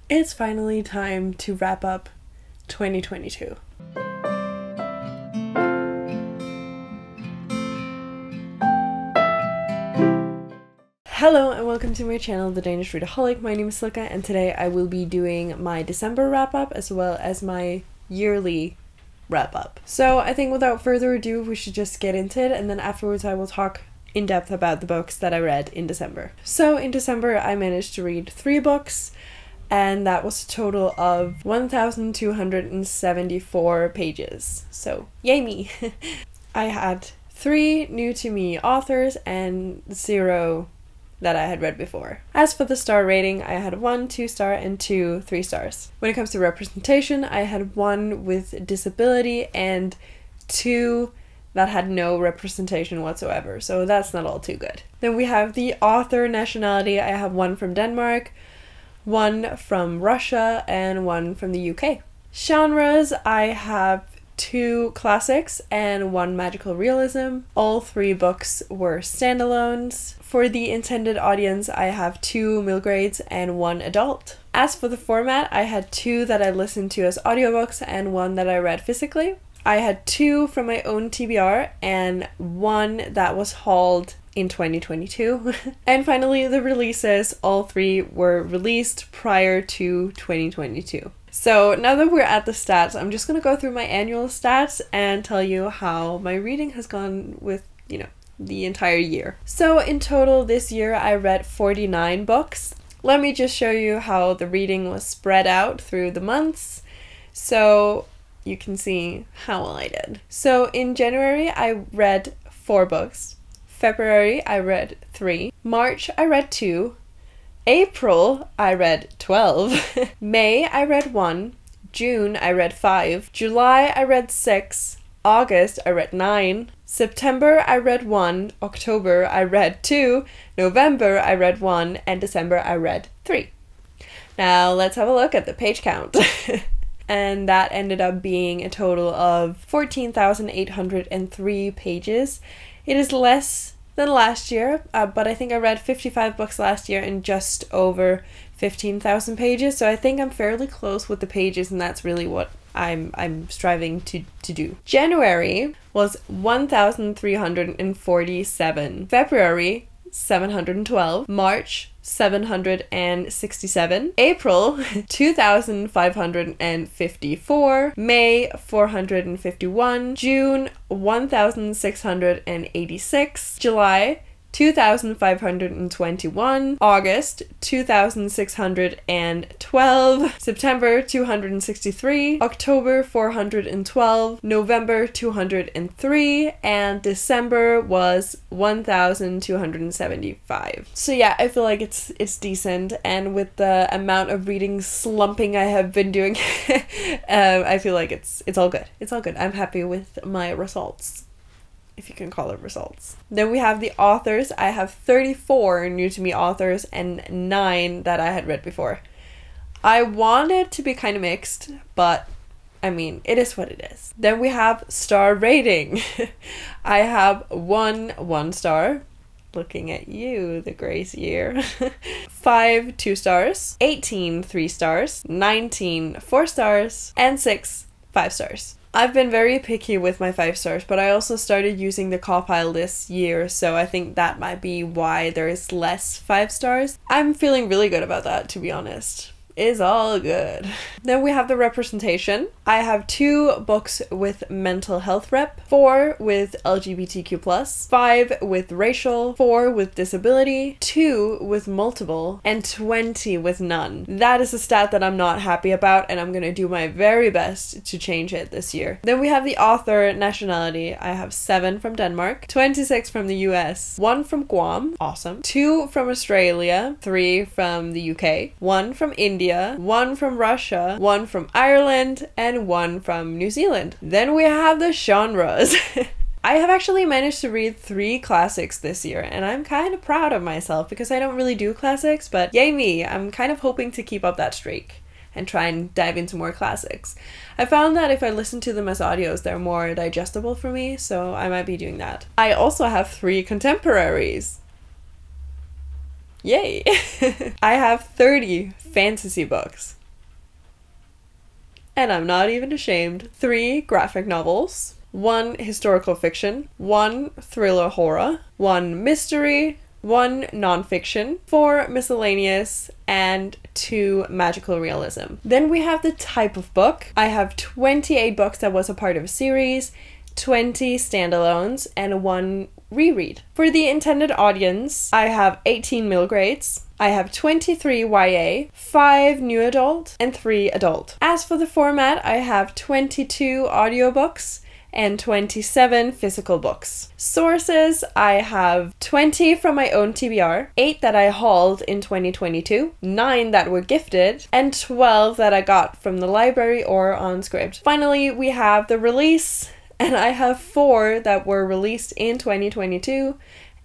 It's finally time to wrap up 2022. Hello and welcome to my channel, The Danish Readaholic. My name is Silka and today I will be doing my December wrap-up as well as my yearly wrap-up. So I think without further ado we should just get into it, and then afterwards I will talk in depth about the books that I read in December. So in December I managed to read 3 books, and that was a total of 1,274 pages. So yay me! I had 3 new to me authors and 0 that I had read before. As for the star rating, I had 1 2-star and 2 3-stars. When it comes to representation, I had 1 with disability and 2 that had no representation whatsoever, so that's not all too good. Then we have the author nationality. I have 1 from Denmark, 1 from Russia, and 1 from the UK. Genres, I have 2 classics and 1 magical realism. All 3 books were standalones. For the intended audience, I have 2 middle grades and 1 adult. As for the format, I had 2 that I listened to as audiobooks and 1 that I read physically. I had 2 from my own TBR and 1 that was hauled in 2022. And finally, the releases, all 3 were released prior to 2022. So now that we're at the stats, I'm just going to go through my annual stats and tell you how my reading has gone with, the entire year. So in total this year I read 49 books. Let me just show you how the reading was spread out through the months so you can see how well I did. So in January I read 4 books. February I read 3. March I read 2. April I read 12. May I read 1. June I read 5. July I read 6. August I read 9. September I read 1. October I read 2. November I read 1. And December I read 3. Now let's have a look at the page count. And that ended up being a total of 14,803 pages. It is less than last year, but I think I read 55 books last year and just over 15,000 pages, so I think I'm fairly close with the pages, and that's really what I'm striving to do. January was 1,347. February 712. March 767. April 2,554. May 451. June 1,686. July 2,521. August 2,612. September 263. October 412. November 203. And December was 1,275. So yeah, I feel like it's decent, and with the amount of reading slumping I have been doing, I feel like it's all good. It's all good. I'm happy with my results, if you can call it results. Then we have the authors. I have 34 new to me authors and 9 that I had read before. I want it to be kind of mixed, but I mean, it is what it is. Then we have star rating. I have 1 1-star. Looking at you, the grace year. 5 2-stars. 18 3-stars. 19 4-stars. And 6 5-stars. I've been very picky with my 5-stars, but I also started using the Cawpile this year, so I think that might be why there is less 5-stars. I'm feeling really good about that, to be honest. It's all good. Then we have the representation. I have 2 books with mental health rep, 4 with LGBTQ+, 5 with racial, 4 with disability, 2 with multiple, and 20 with none. That is a stat that I'm not happy about, and I'm gonna do my very best to change it this year. Then we have the author nationality. I have 7 from Denmark, 26 from the US, 1 from Guam, awesome, 2 from Australia, 3 from the UK, 1 from India, 1 from Russia, 1 from Ireland, and 1 from New Zealand. Then we have the genres. I have actually managed to read 3 classics this year, and I'm kind of proud of myself because I don't really do classics, but yay me, I'm kind of hoping to keep up that streak and try and dive into more classics. I found that if I listen to them as audios, they're more digestible for me, so I might be doing that. I also have 3 contemporaries. Yay! I have 30 fantasy books. And I'm not even ashamed. 3 graphic novels, 1 historical fiction, 1 thriller horror, 1 mystery, 1 nonfiction, 4 miscellaneous, and 2 magical realism. Then we have the type of book. I have 28 books that was a part of a series, 20 standalones, and 1 reread. For the intended audience, I have 18 middle grades. I have 23 YA, 5 new adult, and 3 adult. As for the format, I have 22 audiobooks and 27 physical books. Sources, I have 20 from my own TBR, 8 that I hauled in 2022, 9 that were gifted, and 12 that I got from the library or on Scribd. Finally, we have the release, and I have 4 that were released in 2022,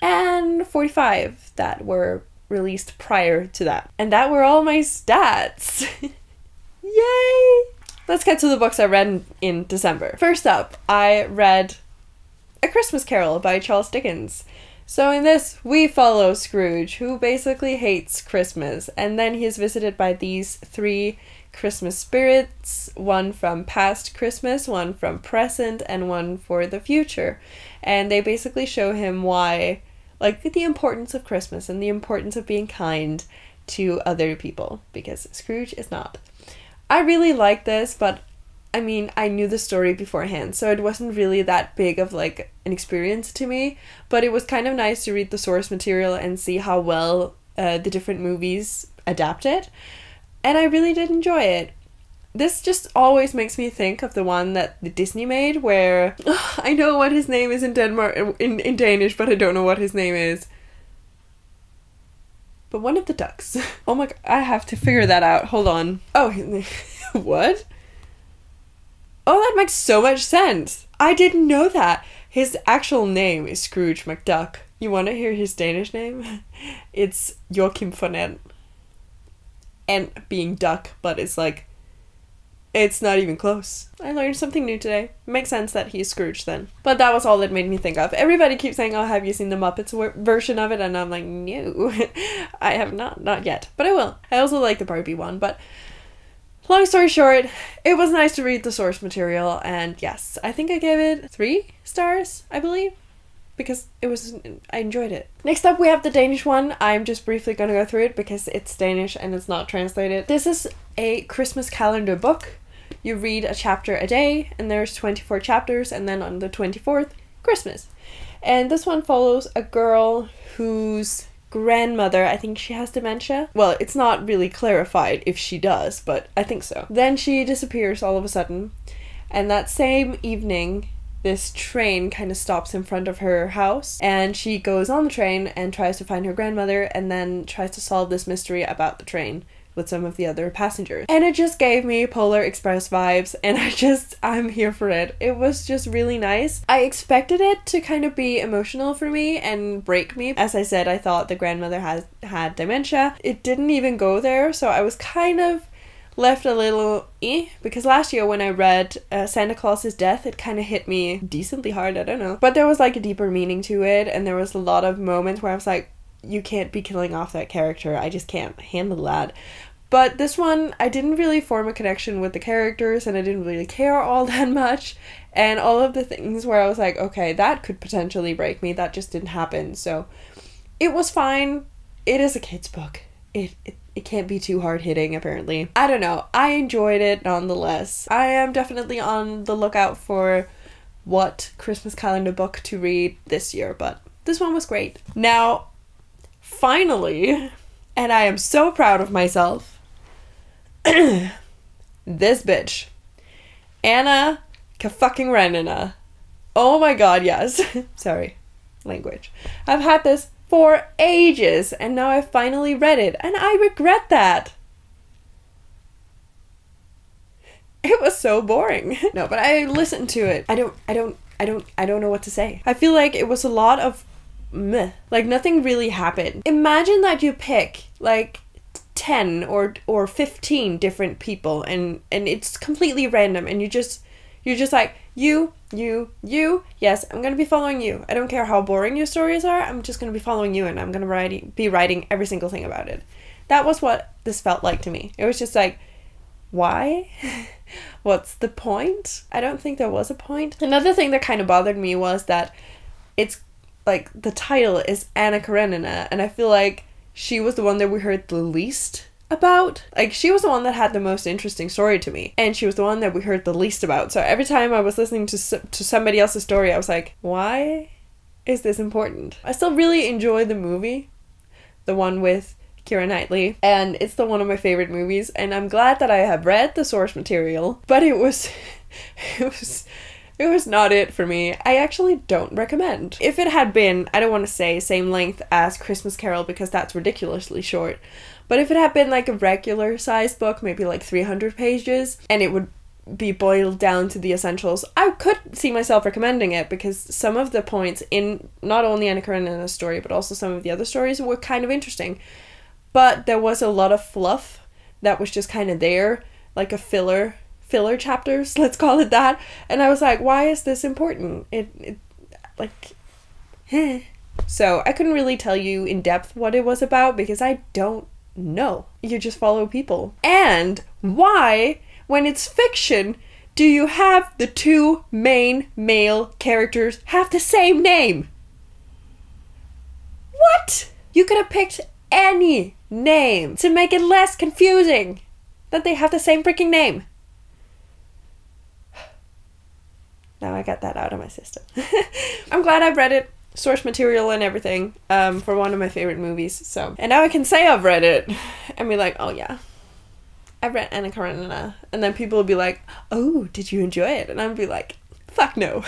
and 45 that were released prior to that. And that were all my stats. Yay! Let's get to the books I read in December. First up, I read A Christmas Carol by Charles Dickens. So in this, we follow Scrooge, who basically hates Christmas, and then he is visited by these 3 Christmas spirits, 1 from past Christmas, 1 from present, and 1 for the future. And they basically show him why, like, the importance of Christmas and the importance of being kind to other people, because Scrooge is not. I really like this, but I mean, I knew the story beforehand, so it wasn't really that big of like an experience to me, but it was kind of nice to read the source material and see how well the different movies adapt it, and I really did enjoy it. This just always makes me think of the one that the Disney made, where I know what his name is in Denmark, in Danish, but I don't know what his name is. But one of the ducks. Oh my god, I have to figure that out. Hold on. Oh, what? Oh, that makes so much sense. I didn't know that. His actual name is Scrooge McDuck. You want to hear his Danish name? It's Joachim von Ent. And being duck, but it's like, it's not even close. I learned something new today. It makes sense that he's Scrooge then. But that was all it made me think of. Everybody keeps saying, oh, have you seen the Muppets version of it? And I'm like, no, I have not yet. But I will. I also like the Barbie one. But long story short, it was nice to read the source material. And yes, I think I gave it 3 stars, I believe. Because I enjoyed it. Next up we have the Danish one. I'm just briefly gonna go through it because it's Danish and it's not translated. This is a Christmas calendar book. You read a chapter a day, and there's 24 chapters, and then on the 24th, Christmas. And this one follows a girl whose grandmother, I think she has dementia. Well, it's not really clarified if she does, but I think so. Then she disappears all of a sudden, and that same evening, this train kind of stops in front of her house, and she goes on the train and tries to find her grandmother, and then tries to solve this mystery about the train with some of the other passengers. And it just gave me Polar Express vibes, and I'm here for it. It was just really nice. I expected it to kind of be emotional for me and break me. As I said, I thought the grandmother had dementia. It didn't even go there, so I was kind of left a little because last year when I read Santa Claus's Death, it kind of hit me decently hard, I don't know. But there was like a deeper meaning to it, and there was a lot of moments where I was like, you can't be killing off that character, I just can't handle that. But this one, I didn't really form a connection with the characters, and I didn't really care all that much, and all of the things where I was like, okay, that could potentially break me, that just didn't happen. So it was fine. It is a kid's book. It can't be too hard-hitting, apparently. I don't know. I enjoyed it nonetheless. I am definitely on the lookout for what Christmas calendar book to read this year, but this one was great. Now, finally, and I am so proud of myself, this bitch, Anna Kafucking-Renina. Oh my god, yes. Sorry, language. I've had this for ages, and now I finally read it, and I regret that. It was so boring. No, but I listened to it. I don't know what to say. I feel like it was a lot of meh. Like nothing really happened. Imagine that you pick like 10 or 15 different people, and it's completely random, and you're just like, You. Yes, I'm gonna be following you. I don't care how boring your stories are, I'm just gonna be following you, and I'm gonna be writing every single thing about it. That was what this felt like to me. It was just like, why? What's the point? I don't think there was a point. Another thing that kind of bothered me was that it's like the title is Anna Karenina, and I feel like she was the one that we heard the least about. Like, she was the one that had the most interesting story to me, and she was the one that we heard the least about. So every time I was listening to somebody else's story, I was like, why is this important? I still really enjoy the movie, the one with Keira Knightley, and it's one of my favorite movies, and I'm glad that I have read the source material, but it was not it for me. I actually don't recommend. If it had been, I don't want to say same length as Christmas Carol because that's ridiculously short, but if it had been like a regular sized book, maybe like 300 pages, and it would be boiled down to the essentials, I could see myself recommending it, because some of the points in not only Anna Karenina's story but also some of the other stories were kind of interesting. But there was a lot of fluff that was just kind of there, like a filler chapters, let's call it that. And I was like, why is this important? So I couldn't really tell you in depth what it was about because I don't know. You just follow people. And why, when it's fiction, do you have the two main male characters have the same name? What? You could have picked any name to make it less confusing that they have the same freaking name. Now I got that out of my system. I'm glad I've read it, source material and everything, for one of my favorite movies. So, and now I can say I've read it and be like, oh yeah, I've read Anna Karenina, and then people will be like, oh, did you enjoy it? And I'll be like, fuck no.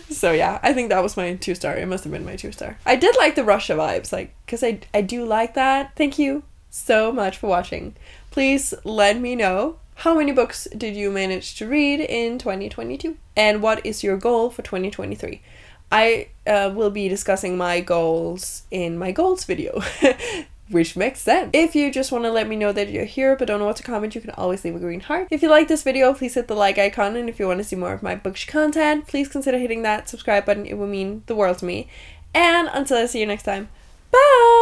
So yeah, I think that was my 2-star. It must have been my 2-star. I did like the Russia vibes, like, because I do like that. Thank you so much for watching. Please let me know, how many books did you manage to read in 2022? And what is your goal for 2023? I will be discussing my goals in my goals video. Which makes sense. If you just want to let me know that you're here but don't know what to comment, you can always leave a green heart. If you like this video, please hit the like icon, and if you want to see more of my bookish content, please consider hitting that subscribe button. It will mean the world to me. And until I see you next time, bye!